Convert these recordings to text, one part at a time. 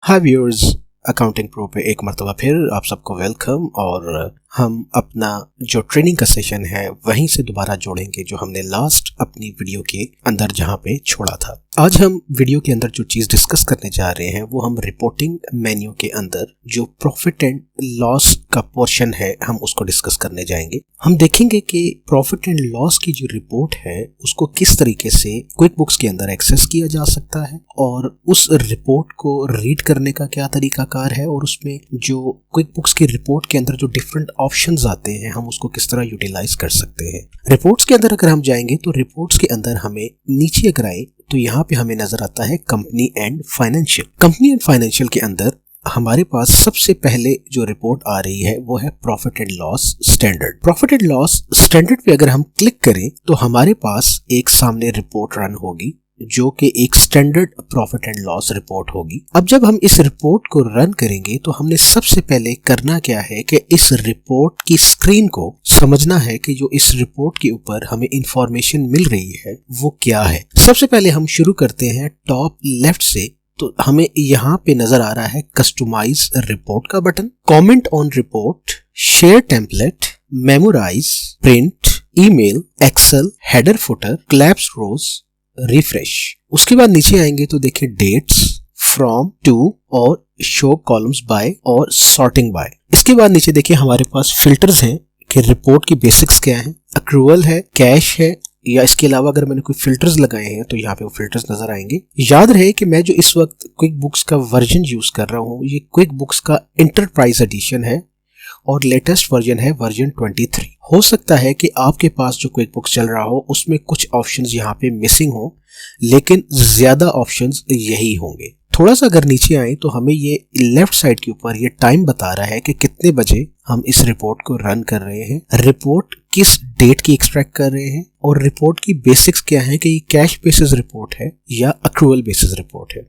हाय viewers, accounting pro पे एक मरतबा फिर आप सबको वेलकम। और हम अपना जो ट्रेनिंग का सेशन है वहीं से दोबारा जोड़ेंगे जो हमने लास्ट अपनी वीडियो के अंदर जहां पे छोड़ा था। आज हम वीडियो के अंदर जो चीज डिस्कस करने जा रहे हैं वो हम रिपोर्टिंग मेन्यू के अंदर जो प्रॉफिट एंड लॉस का पोर्शन है हम उसको डिस्कस करने जाएंगे। हम देखेंगे कि प्रॉफिट एंड लॉस की जो रिपोर्ट है उसको किस तरीके से क्विक बुक्स के अंदर एक्सेस किया जा सकता है और उस रिपोर्ट को रीड करने का क्या तरीकाकार है और उसमें जो क्विक बुक्स की रिपोर्ट के अंदर जो डिफरेंट ऑप्शंस आते हैं हम उसको किस तरह यूटिलाइज कर सकते हैं। रिपोर्ट्स के अंदर अगर हम जाएंगे तो रिपोर्ट्स के अंदर हमें नीचे अगर आए तो यहाँ पे हमें नजर आता है company and financial. Company and financial के अंदर हमारे पास सबसे पहले जो रिपोर्ट आ रही है वो है profit and loss standard. Profit and loss standard पे अगर हम क्लिक करें तो हमारे पास एक सामने रिपोर्ट रन होगी जो कि एक standard profit and loss report होगी। अब जब हम इस रिपोर्ट को रन करेंगे तो हमने सबसे पहले करना क्या है कि इस रिपोर्ट की स्क्रीन को समझना है कि जो इस रिपोर्ट के ऊपर हमें इंफॉर्मेशन मिल रही है वो क्या है। सबसे पहले हम शुरू करते हैं टॉप लेफ्ट से। तो हमें यहाँ पे नजर आ रहा है कस्टमाइज रिपोर्ट का button, comment on report, share template, memorize, print, email, excel, header footer, collapse rows, refresh. उसके बाद नीचे आएंगे तो देखिए डेट्स, फ्रॉम, टू और शो कॉलम्स बाय और सॉर्टिंग बाय। इसके बाद नीचे देखिए हमारे पास फिल्टर्स हैं कि रिपोर्ट की बेसिक्स क्या हैं, अक्रूवल है, कैश है, या इसके अलावा अगर मैंने कोई फिल्टर्स लगाए हैं तो यहाँ पे वो फिल्टर्स नजर आएंगे। याद रहे कि मैं जो इस वक्त क्विक बुक्स का वर्जन यूज कर रहा हूँ ये क्विक बुक्स का इंटरप्राइज एडिशन है और लेटेस्ट वर्जन है वर्जन 23। हो सकता है कि आपके पास जो क्विक बुक्स चल रहा हो उसमें कुछ ऑप्शंस यहाँ पे मिसिंग हो, लेकिन ज्यादा ऑप्शंस यही होंगे। थोड़ा सा अगर नीचे आए तो हमें ये लेफ्ट साइड के ऊपर ये टाइम बता रहा है कि कितने बजे हम इस रिपोर्ट को रन कर रहे हैं, रिपोर्ट किस डेट की एक्सट्रैक्ट कर रहे हैं और रिपोर्ट की बेसिक्स क्या है कि ये कैश बेसिस रिपोर्ट है या अक्रूवल बेसिस रिपोर्ट है।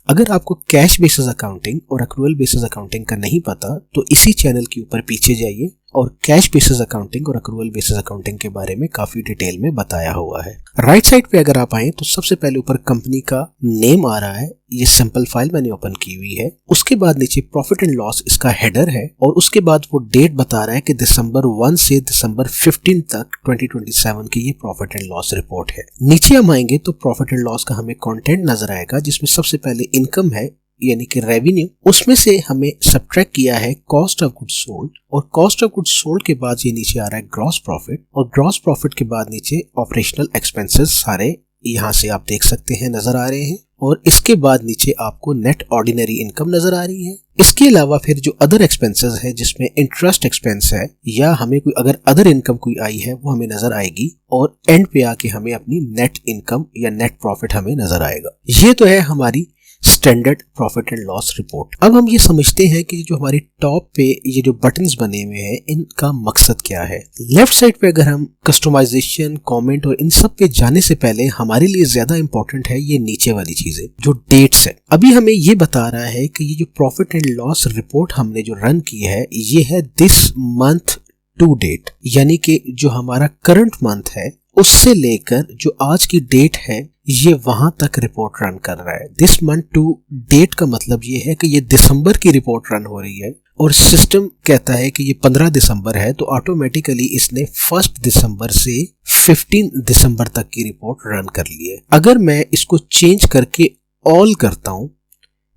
अगर आपको कैश बेसिस अकाउंटिंग और अक्रूवल बेसिस अकाउंटिंग का नहीं पता तो इसी चैनल के ऊपर पीछे जाइए और कैश बेसिस अकाउंटिंग और अक्रूवल बेसिस अकाउंटिंग के बारे में काफी डिटेल में बताया हुआ है। राइट साइड पे अगर आप आए तो सबसे पहले ऊपर कंपनी का नेम आ रहा है, ये सैंपल फाइल मैंने ओपन की हुई है। उसके बाद नीचे प्रॉफिट एंड लॉस इसका हेडर है और उसके बाद वो डेट बता रहा है कि दिसंबर 1 से दिसंबर 15 तक 2027 की ये प्रॉफिट एंड लॉस रिपोर्ट है। नीचे हम आएंगे तो प्रॉफिट एंड लॉस का हमें कंटेंट नजर आएगा जिसमें सबसे पहले इनकम है यानी कि रेवेन्यू, उसमें से हमें सब्ट्रैक्ट किया है कॉस्ट ऑफ गुड्स सोल्ड और कॉस्ट ऑफ गुड्स सोल्ड के बाद ये नीचे आ रहा है ग्रॉस प्रॉफिट और ग्रॉस प्रॉफिट के बाद नीचे ऑपरेशनल एक्सपेंसेस सारे यहाँ से आप देख सकते हैं नजर आ रहे हैं और इसके बाद नीचे आपको नेट ऑर्डिनरी इनकम नजर आ रही है। इसके अलावा फिर जो अदर एक्सपेंसेस है जिसमें इंटरेस्ट एक्सपेंस है या हमें कोई अगर अदर इनकम कोई आई है वो हमें नजर आएगी और एंड पे आके हमें अपनी नेट इनकम या नेट प्रॉफिट हमें नजर आएगा। ये तो है हमारी standard profit and loss report. अब हम ये समझते हैं कि जो हमारी टॉप पे ये जो बटन्स बने हुए हैं इनका मकसद क्या है। लेफ्ट साइड पे अगर हम कस्टमाइजेशन, कमेंट और इन सब पे जाने से पहले हमारे लिए ज्यादा इंपॉर्टेंट है ये नीचे वाली चीजें जो डेट्स है। अभी हमें ये बता रहा है कि ये जो प्रॉफिट एंड लॉस रिपोर्ट हमने जो रन की है ये है दिस मंथ टू डेट, यानी कि जो हमारा करंट मंथ है उससे लेकर जो आज की डेट है ये वहां तक रिपोर्ट रन कर रहा है। दिस मंथ टू डेट का मतलब ये है कि ये दिसंबर की रिपोर्ट रन हो रही है और सिस्टम कहता है कि ये 15 दिसंबर है तो ऑटोमेटिकली इसने 1 दिसंबर से 15 दिसंबर तक की रिपोर्ट रन कर ली है। अगर मैं इसको चेंज करके ऑल करता हूं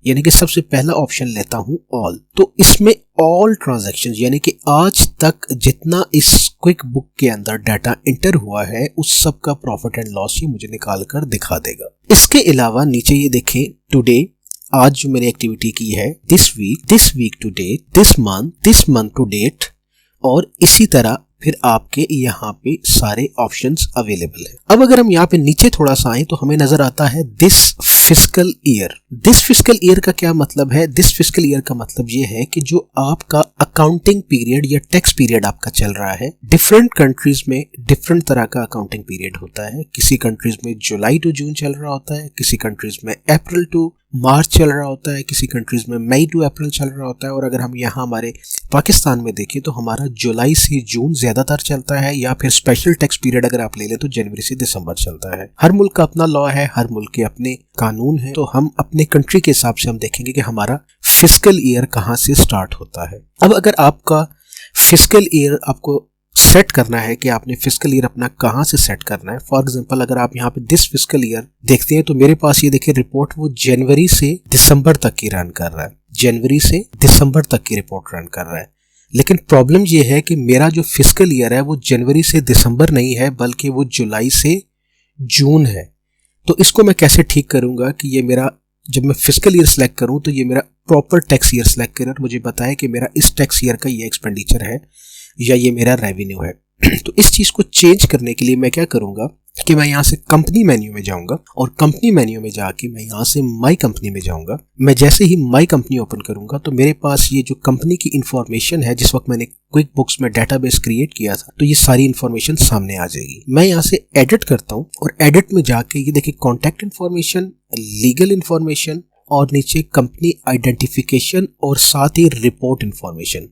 यानी कि सबसे पहला ऑप्शन लेता हूं ऑल, तो इसमें ऑल ट्रांजैक्शंस यानी कि आज तक जितना इस क्विक बुक के अंदर डाटा इंटर हुआ है उस सब का प्रॉफिट एंड लॉस ये मुझे निकाल कर दिखा देगा। इसके अलावा नीचे ये देखें टुडे, आज जो मैंने एक्टिविटी की है, this week to date, this month to date और इसी तरह फिर आपके यहाँ पे सारे ऑप्शंस अवेलेबल है। अब अगर हम यहाँ पे नीचे थोड़ा सा आए तो हमें नजर आता है this fiscal year. This fiscal year का क्या मतलब है? दिस फिस्कल ईयर का मतलब ये है कि जो आपका अकाउंटिंग पीरियड या टैक्स पीरियड आपका चल रहा है, डिफरेंट कंट्रीज में डिफरेंट तरह का अकाउंटिंग पीरियड होता है। किसी कंट्रीज में जुलाई टू जून चल रहा होता है, किसी कंट्रीज में अप्रैल टू मार्च चल रहा होता है, किसी कंट्रीज में मई टू अप्रैल चल रहा होता है, और अगर हम यहाँ हमारे पाकिस्तान में देखें तो हमारा जुलाई से जून ज्यादातर चलता है, या फिर स्पेशल टैक्स पीरियड अगर आप ले लें तो जनवरी से दिसंबर चलता है। हर मुल्क का अपना लॉ है, हर मुल्क के अपने कानून है, तो हम अपने कंट्री के हिसाब से हम देखेंगे कि हमारा फिस्कल ईयर कहाँ से स्टार्ट होता है। अब अगर आपका फिस्कल ईयर आपको सेट करना है कि आपने फिस्कल ईयर अपना कहाँ से सेट करना है, फॉर एग्जांपल अगर आप यहाँ पे दिस फिस्कल ईयर देखते हैं तो मेरे पास ये देखिए रिपोर्ट वो जनवरी से दिसंबर तक की रन कर रहा है, जनवरी से दिसंबर तक की रिपोर्ट रन कर रहा है। लेकिन प्रॉब्लम ये है कि मेरा जो फिस्कल ईयर है वो जनवरी से दिसंबर नहीं है, बल्कि वो जुलाई से जून है। तो इसको मैं कैसे ठीक करूंगा कि ये मेरा, जब मैं फिस्कल ईयर सेलेक्ट करूं तो ये मेरा प्रॉपर टैक्स ईयर सेलेक्ट करे और मुझे बताए कि मेरा इस टैक्स ईयर का ये एक्सपेंडिचर है या ये मेरा रेवेन्यू है। तो इस चीज को चेंज करने के लिए मैं क्या करूंगा कि मैं यहाँ से कंपनी मेन्यू में जाऊंगा, और कंपनी मेन्यू में जाके मैं यहाँ से माई कंपनी में जाऊंगा। मैं जैसे ही माई कंपनी ओपन करूंगा तो मेरे पास ये जो कंपनी की इंफॉर्मेशन है, जिस वक्त मैंने क्विक बुक्स में डेटाबेस क्रिएट किया था, तो ये सारी इंफॉर्मेशन सामने आ जाएगी। मैं यहाँ से एडिट करता हूँ और एडिट में जाके ये देखिए कॉन्टैक्ट इन्फॉर्मेशन, लीगल इन्फॉर्मेशन और नीचे कंपनी आइडेंटिफिकेशन और साथ ही रिपोर्ट इन्फॉर्मेशन।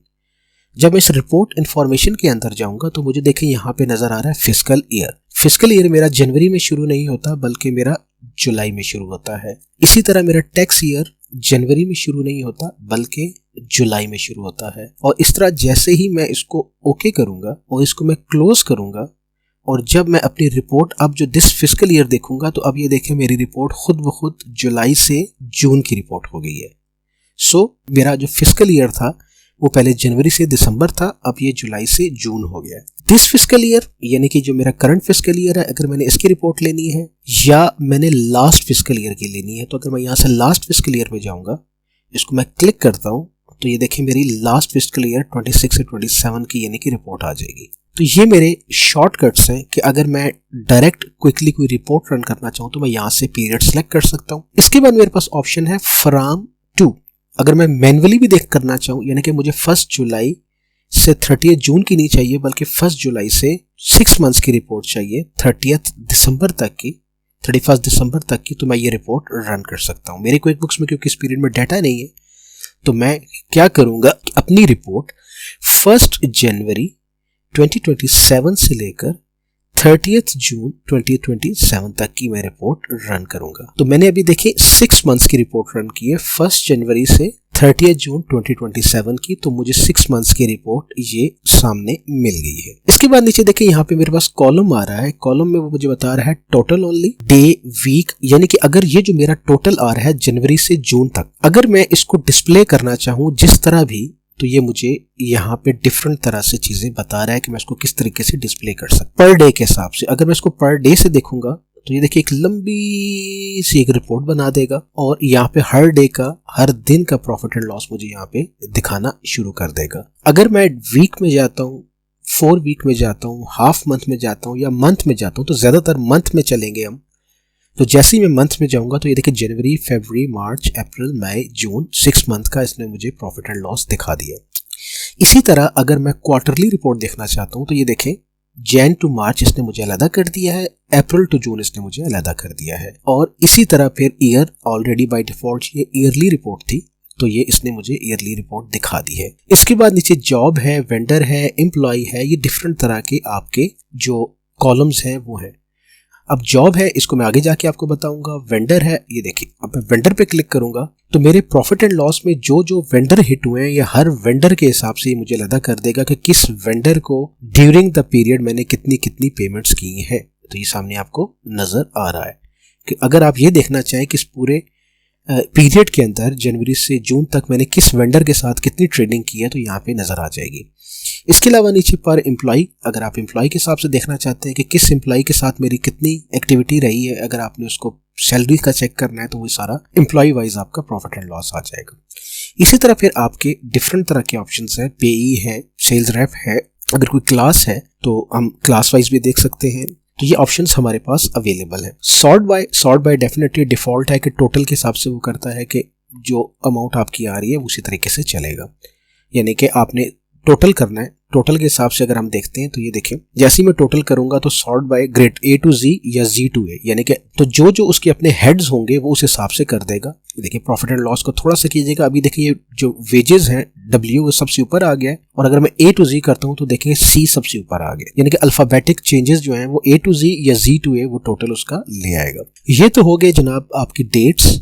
जब मैं इस रिपोर्ट इन्फॉर्मेशन के अंदर जाऊंगा तो मुझे देखिए यहाँ पे नजर आ रहा है फिस्कल ईयर। फिस्कल ईयर मेरा जनवरी में शुरू नहीं होता बल्कि मेरा जुलाई में शुरू होता है। इसी तरह मेरा टैक्स ईयर जनवरी में शुरू नहीं होता बल्कि जुलाई में शुरू होता है। और इस तरह जैसे ही मैं इसको ओके करूंगा और इसको मैं क्लोज करूंगा, और जब मैं अपनी रिपोर्ट अब जो दिस फिस्कल ईयर देखूंगा तो अब ये देखें मेरी रिपोर्ट खुद ब खुद जुलाई से जून की रिपोर्ट हो गई है। सो मेरा जो फिस्कल ईयर था वो पहले जनवरी से दिसंबर था, अब ये जुलाई से जून हो गया। दिस फिस्कल ईयर यानी कि जो मेरा करंट फिस्कल ईयर है, अगर मैंने इसकी रिपोर्ट लेनी है या मैंने लास्ट फिस्कल ईयर की लेनी है, तो अगर मैं यहाँ से लास्ट फिस्कल ईयर में जाऊंगा, इसको मैं क्लिक करता हूँ तो ये देखिए मेरी लास्ट फिस्कल ईयर 26 से 27 की यानी कि रिपोर्ट आ जाएगी। तो ये मेरे शॉर्टकट्स हैं कि अगर मैं डायरेक्ट क्विकली कोई रिपोर्ट रन करना चाहूँ तो मैं यहाँ से पीरियड सेलेक्ट कर सकता हूँ। इसके बाद मेरे पास ऑप्शन है फ्रॉम टू। अगर मैं मैन्युअली भी देख करना चाहूँ, यानी कि मुझे 1 जुलाई से 30 जून की नहीं चाहिए बल्कि 1 जुलाई से 6 मंथ्स की रिपोर्ट चाहिए, 30 दिसंबर तक की, 31 दिसंबर तक की, तो मैं ये रिपोर्ट रन कर सकता हूँ। मेरे क्विक बुक्स में क्योंकि इस पीरियड में डाटा नहीं है तो मैं क्या करूँगा, अपनी रिपोर्ट 1 जनवरी 2027 से लेकर 30 जून 2027 तक की मैं रिपोर्ट रन करूंगा। तो मैंने अभी देखिए 6 मंथ्स की रिपोर्ट रन की है, 1 जनवरी से 30 जून 2027 की, तो मुझे 6 मंथ्स की रिपोर्ट ये सामने मिल गई है। इसके बाद नीचे देखिए यहाँ पे मेरे पास कॉलम आ रहा है, कॉलम में वो मुझे बता रहा है टोटल ओनली, डे, वीक, यानी कि अगर ये जो मेरा टोटल आ रहा है जनवरी से जून तक, अगर मैं इसको डिस्प्ले करना चाहूँ जिस तरह भी, तो ये मुझे यहाँ पे डिफरेंट तरह से चीजें बता रहा है कि मैं इसको किस तरीके से डिस्प्ले कर सकता हूँ पर डे के हिसाब से। अगर मैं इसको पर डे से देखूंगा तो ये देखिए एक लंबी सी एक रिपोर्ट बना देगा और यहाँ पे हर डे का, हर दिन का प्रॉफिट एंड लॉस मुझे यहाँ पे दिखाना शुरू कर देगा। अगर मैं वीक में जाता हूँ, 4 वीक में जाता हूँ, हाफ मंथ में जाता हूँ या मंथ में जाता हूँ, तो ज्यादातर मंथ में चलेंगे हम। तो जैसे ही मैं मंथ में जाऊंगा तो ये देखिए जनवरी, फरवरी, मार्च, अप्रैल, मई, जून, 6 मंथ का इसने मुझे प्रॉफिट एंड लॉस दिखा दिया। इसी तरह अगर मैं क्वार्टरली रिपोर्ट देखना चाहता हूं तो ये देखें जैन टू मार्च इसने मुझे अलग कर दिया है, अप्रैल टू जून इसने मुझे अलग कर दिया है, और इसी तरह फिर ईयर, ऑलरेडी बाय डिफॉल्ट ये ईयरली रिपोर्ट थी तो ये इसने मुझे ईयरली रिपोर्ट दिखा दी है। इसके बाद नीचे जॉब है, वेंडर है, एम्प्लॉय है, ये डिफरेंट तरह के आपके जो कॉलम्स हैं वो है। अब जॉब है, इसको मैं आगे जाके आपको बताऊंगा। वेंडर है, ये देखिए अब मैं वेंडर पे क्लिक करूंगा तो मेरे प्रॉफिट एंड लॉस में जो जो वेंडर हिट हुए हैं ये हर वेंडर के हिसाब से मुझे अलग कर देगा कि किस वेंडर को ड्यूरिंग द पीरियड मैंने कितनी कितनी पेमेंट्स की हैं। तो ये सामने आपको नजर आ रहा है कि अगर आप ये देखना चाहें कि इस पूरे पीरियड के अंदर जनवरी से जून तक मैंने किस वेंडर के साथ कितनी ट्रेडिंग की है तो यहाँ पे नजर आ जाएगी। इसके अलावा नीचे पर एम्प्लॉय, अगर आप एम्प्लॉय के हिसाब से देखना चाहते हैं कि किस एम्प्लॉय के साथ मेरी कितनी एक्टिविटी रही है, अगर आपने उसको सैलरी का चेक करना है तो वो सारा एम्प्लॉय वाइज आपका प्रॉफिट एंड लॉस आ जाएगा। इसी तरह फिर आपके डिफरेंट तरह के ऑप्शंस है, पेई है, सेल्स रेप है, अगर कोई क्लास है तो हम क्लास वाइज भी देख सकते हैं। तो ये ऑप्शंस हमारे पास अवेलेबल है। सॉर्ट बाय डेफिनेटली डिफॉल्ट है कि टोटल के हिसाब से वो करता है कि जो अमाउंट आपकी आ रही है उसी तरीके से चलेगा, यानी कि आपने टोटल करना है, टोटल के हिसाब से अगर हम देखते हैं तो ये देखिए, जैसे ही मैं टोटल करूंगा तो sort by grade A to Z या Z to A, यानी कि तो जो जो उसके अपने हेड्स होंगे वो उस हिसाब से कर देगा। देखिए प्रॉफिट एंड लॉस को थोड़ा सा कीजिएगा। अभी देखिए ये जो वेजेस हैं W वो सबसे ऊपर आ गया है, और अगर मैं A to Z करता हूं तो देखेंगे C सबसे ऊपर आ गया, यानी कि अल्फाबेटिक चेंजेस जो हैं वो A to Z या Z to A वो टोटल उसका ले आएगा। ये तो हो गए जनाब आपकी डेट्स,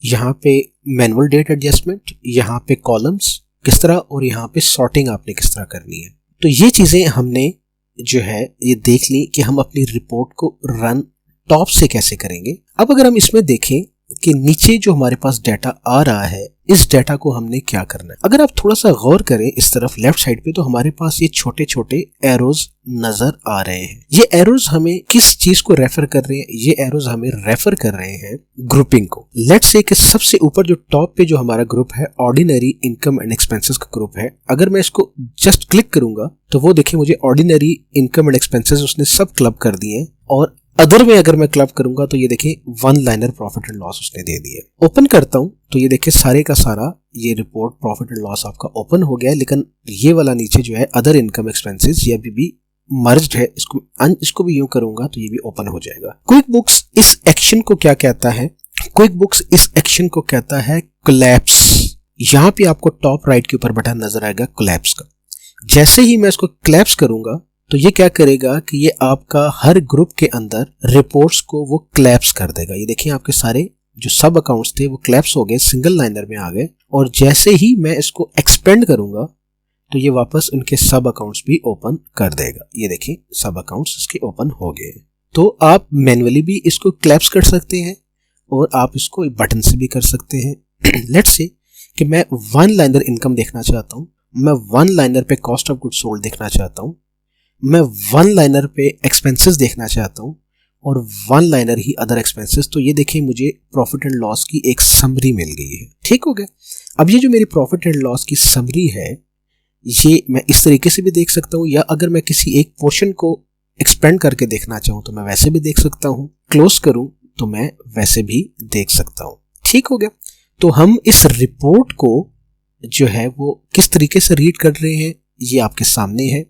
यहाँ पे मैनुअल डेट एडजस्टमेंट, यहाँ पे कॉलम्स किस तरह, और यहाँ पे सॉर्टिंग आपने किस तरह करनी है। तो ये चीजें हमने जो है ये देख ली कि हम अपनी रिपोर्ट को रन टॉप से कैसे करेंगे। अब अगर हम इसमें देखें कि नीचे जो हमारे पास डाटा आ रहा है, इस डाटा को हमने क्या करना है। अगर आप थोड़ा सा गौर करें इस तरफ लेफ्ट साइड पे, तो हमारे पास ये छोटे छोटे एरोज नजर आ रहे हैं। ये एरोज हमें किस चीज को रेफर कर रहे हैं? ये एरोज हमें रेफर कर रहे हैं ग्रुपिंग को। लेट्स से कि सबसे ऊपर जो टॉप पे जो हमारा ग्रुप है ऑर्डिनरी इनकम एंड एक्सपेंसेस का ग्रुप है। अगर मैं इसको जस्ट क्लिक करूंगा तो वो देखिए मुझे ऑर्डिनरी इनकम एंड एक्सपेंसेस उसने सब क्लब कर दिए हैं, और अदर में अगर मैं क्लब करूंगा तो ये देखिए one liner profit and loss उसने दे दिया। ओपन करता हूं तो ये देखिए सारे का सारा ये रिपोर्ट प्रॉफिट एंड लॉस आपका ओपन हो गया है, लेकिन ये वाला नीचे जो है अदर इनकम एक्सपेंसेस ये अभी भी मर्ज्ड है। इसको भी यूं करूंगा तो ये भी ओपन हो जाएगा। क्विक बुक्स इस एक्शन को क्या कहता है? क्विक बुक्स इस एक्शन को कहता है कोलैप्स। यहाँ पे आपको टॉप राइट के ऊपर बटन नजर आएगा कोलैप्स का। जैसे ही मैं इसको कोलैप्स करूंगा तो ये क्या करेगा कि ये आपका हर ग्रुप के अंदर रिपोर्ट्स को वो कोलैप्स कर देगा। ये देखिए आपके सारे जो सब अकाउंट्स थे वो कोलैप्स हो गए, सिंगल लाइनर में आ गए, और जैसे ही मैं इसको एक्सपेंड करूंगा तो ये वापस इनके सब अकाउंट्स भी ओपन कर देगा। ये देखिए सब अकाउंट्स इसके ओपन हो गए। तो आप मैन्युअली भी इसको कोलैप्स कर सकते हैं और आप इसको बटन से भी कर सकते हैं। लेट्स से कि मैं वन लाइनर इनकम देखना चाहता हूँ, मैं वन लाइनर पे कॉस्ट ऑफ गुड्स सोल्ड देखना चाहता हूँ, मैं वन लाइनर पे एक्सपेंसेस देखना चाहता हूँ, और वन लाइनर ही अदर एक्सपेंसेस। तो ये देखिए मुझे प्रॉफिट एंड लॉस की एक समरी मिल गई है। ठीक हो गया। अब ये जो मेरी प्रॉफिट एंड लॉस की समरी है ये मैं इस तरीके से भी देख सकता हूँ, या अगर मैं किसी एक पोर्शन को एक्सपेंड करके देखना चाहूँ तो मैं वैसे भी देख सकता हूँ, क्लोज करूँ तो मैं वैसे भी देख सकता हूँ। ठीक हो गया। तो हम इस रिपोर्ट को जो है वो किस तरीके से रीड कर रहे हैं ये आपके सामने है।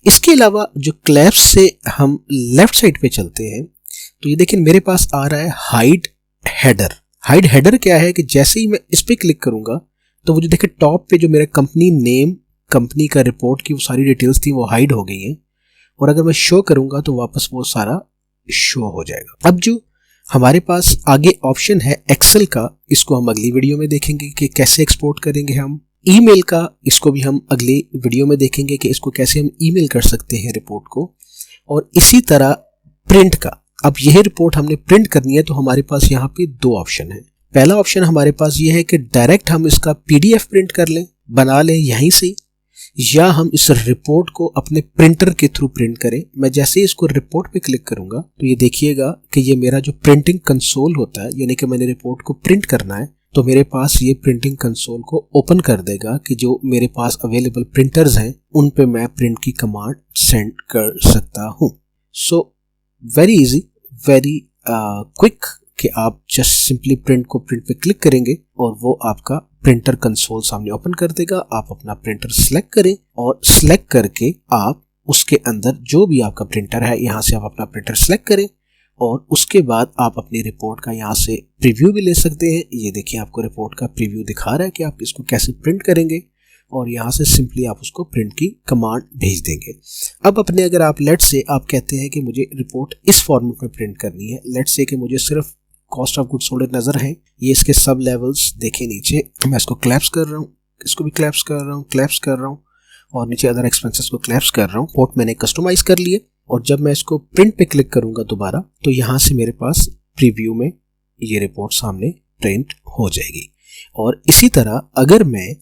इसके अलावा जो कोलैप्स से हम लेफ्ट साइड पे चलते हैं तो ये देखिए मेरे पास आ रहा है हाइड हेडर। हाइड हेडर क्या है कि जैसे ही मैं इस पे क्लिक करूंगा तो वो जो देखिए टॉप पे जो मेरा कंपनी नेम, कंपनी का रिपोर्ट की वो सारी डिटेल्स थी वो हाइड हो गई हैं, और अगर मैं शो करूंगा तो वापस वो सारा शो हो जाएगा। अब जो हमारे पास आगे ऑप्शन है एक्सेल का, इसको हम अगली वीडियो में देखेंगे कि कैसे एक्सपोर्ट करेंगे हम। ईमेल का, इसको भी हम अगले वीडियो में देखेंगे कि इसको कैसे हम ईमेल कर सकते हैं रिपोर्ट को। और इसी तरह प्रिंट का, अब यह रिपोर्ट हमने प्रिंट करनी है तो हमारे पास यहाँ पे दो ऑप्शन है। पहला ऑप्शन हमारे पास ये है कि डायरेक्ट हम इसका PDF प्रिंट कर लें, बना लें यहीं से, या हम इस रिपोर्ट को अपने प्रिंटर के थ्रू प्रिंट करें। मैं जैसे ही इसको रिपोर्ट पे क्लिक करूंगा तो ये देखिएगा कि ये मेरा जो प्रिंटिंग कंसोल होता है, यानी कि मैंने रिपोर्ट को प्रिंट करना है तो मेरे पास ये प्रिंटिंग कंसोल को ओपन कर देगा कि जो मेरे पास अवेलेबल प्रिंटर्स हैं उन पे मैं प्रिंट की कमांड सेंड कर सकता हूँ। So very easy, very quick कि आप जस्ट सिंपली प्रिंट पे क्लिक करेंगे और वो आपका प्रिंटर कंसोल सामने ओपन कर देगा। आप अपना प्रिंटर सिलेक्ट करें और सिलेक्ट करके आप उसके अंदर जो भी आपका प्रिंटर है यहाँ से आप अपना प्रिंटर सिलेक्ट करें, और उसके बाद आप अपनी रिपोर्ट का यहाँ से प्रीव्यू भी ले सकते हैं। ये देखिए आपको रिपोर्ट का प्रीव्यू दिखा रहा है कि आप इसको कैसे प्रिंट करेंगे, और यहाँ से सिंपली आप उसको प्रिंट की कमांड भेज देंगे। अब अपने अगर आप लेट्स से आप कहते हैं कि मुझे रिपोर्ट इस फॉर्मेट में प्रिंट करनी है, लेट्स से कि मुझे सिर्फ कॉस्ट ऑफ गुड्स सोल्ड नजर है, ये इसके सब लेवल्स देखें नीचे, मैं इसको क्लैप्स कर रहा हूँ, इसको भी क्लैप्स कर रहा हूँ, क्लैप्स कर रहा हूँ, और नीचे अदर एक्सपेंसेस को क्लैप्स कर रहा हूँ। पोर्ट मैंने कस्टमाइज कर लिए, और जब मैं इसको प्रिंट पे क्लिक करूंगा दोबारा तो यहाँ से मेरे पास प्रीव्यू में ये रिपोर्ट सामने प्रिंट हो जाएगी। और इसी तरह अगर मैं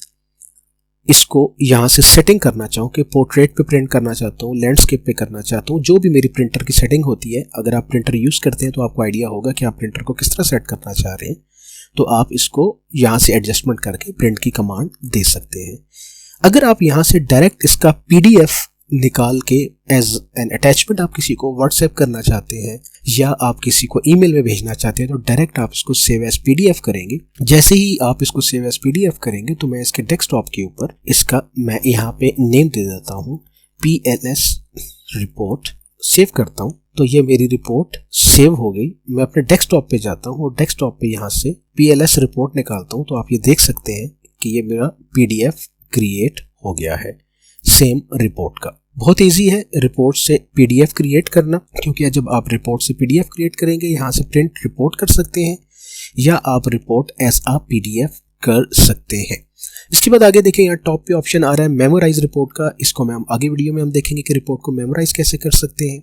इसको यहाँ से सेटिंग करना चाहूँ कि पोर्ट्रेट पे प्रिंट करना चाहता हूँ, लैंडस्केप पे करना चाहता हूँ, जो भी मेरी प्रिंटर की सेटिंग होती है, अगर आप प्रिंटर यूज़ करते हैं तो आपको आइडिया होगा कि आप प्रिंटर को किस तरह सेट करना चाह रहे हैं, तो आप इसको यहाँ से एडजस्टमेंट करके प्रिंट की कमांड दे सकते हैं। अगर आप यहाँ से डायरेक्ट इसका PDF निकाल के एज एन अटैचमेंट आप किसी को व्हाट्सएप करना चाहते हैं या आप किसी को ईमेल में भेजना चाहते हैं तो डायरेक्ट आप इसको सेव एज पीडीएफ करेंगे। जैसे ही आप इसको सेव एज पीडीएफ करेंगे तो मैं इसके डेस्कटॉप के ऊपर इसका मैं यहाँ पे नेम दे देता हूँ PLS रिपोर्ट, सेव करता हूँ। तो ये मेरी रिपोर्ट सेव हो गई। मैं अपने डेस्कटॉप पे जाता हूँ और डेस्कटॉप पे यहाँ से PLS रिपोर्ट निकालता हूँ तो आप ये देख सकते हैं कि ये मेरा PDF क्रिएट हो गया है सेम रिपोर्ट का। बहुत इजी है रिपोर्ट से PDF क्रिएट करना, क्योंकि जब आप रिपोर्ट से PDF क्रिएट करेंगे यहाँ से प्रिंट रिपोर्ट कर सकते हैं या आप रिपोर्ट एज आ PDF कर सकते हैं। इसके बाद आगे देखिए यहाँ टॉप पे ऑप्शन आ रहा है मेमोराइज रिपोर्ट का। इसको मैं आगे वीडियो में हम देखेंगे कि रिपोर्ट को मेमोराइज कैसे कर सकते हैं।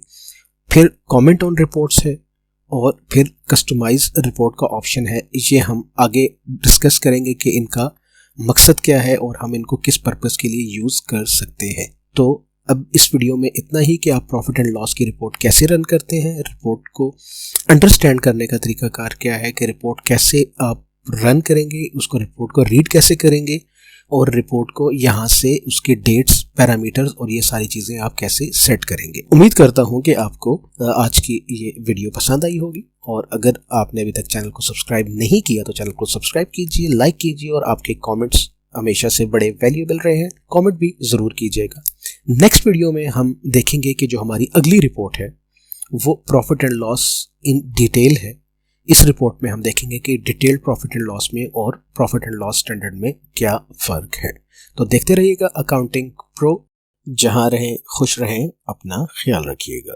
फिर कमेंट ऑन रिपोर्ट्स है और फिर कस्टमाइज रिपोर्ट का ऑप्शन है। ये हम आगे डिस्कस करेंगे कि इनका मकसद क्या है और हम इनको किस पर्पस के लिए यूज कर सकते हैं। तो अब इस वीडियो में इतना ही कि आप प्रॉफिट एंड लॉस की रिपोर्ट कैसे रन करते हैं, रिपोर्ट को अंडरस्टैंड करने का तरीकाकार क्या है, कि रिपोर्ट कैसे आप रन करेंगे, उसको रिपोर्ट को रीड कैसे करेंगे और रिपोर्ट को यहाँ से उसके डेट्स, पैरामीटर्स और ये सारी चीज़ें आप कैसे सेट करेंगे। उम्मीद करता हूँ कि आपको आज की ये वीडियो पसंद आई होगी और अगर आपने अभी तक चैनल को सब्सक्राइब नहीं किया तो चैनल को सब्सक्राइब कीजिए, लाइक कीजिए और आपके कमेंट्स हमेशा से बड़े वैल्यूएबल रहे हैं, कमेंट भी ज़रूर कीजिएगा। नेक्स्ट वीडियो में हम देखेंगे कि जो हमारी अगली रिपोर्ट है वो profit and loss in detail है। इस रिपोर्ट में हम देखेंगे कि डिटेल्ड प्रॉफिट एंड लॉस में और प्रॉफिट एंड लॉस स्टैंडर्ड में क्या फ़र्क है। तो देखते रहिएगा अकाउंटिंग प्रो। जहां रहें खुश रहें, अपना ख्याल रखिएगा।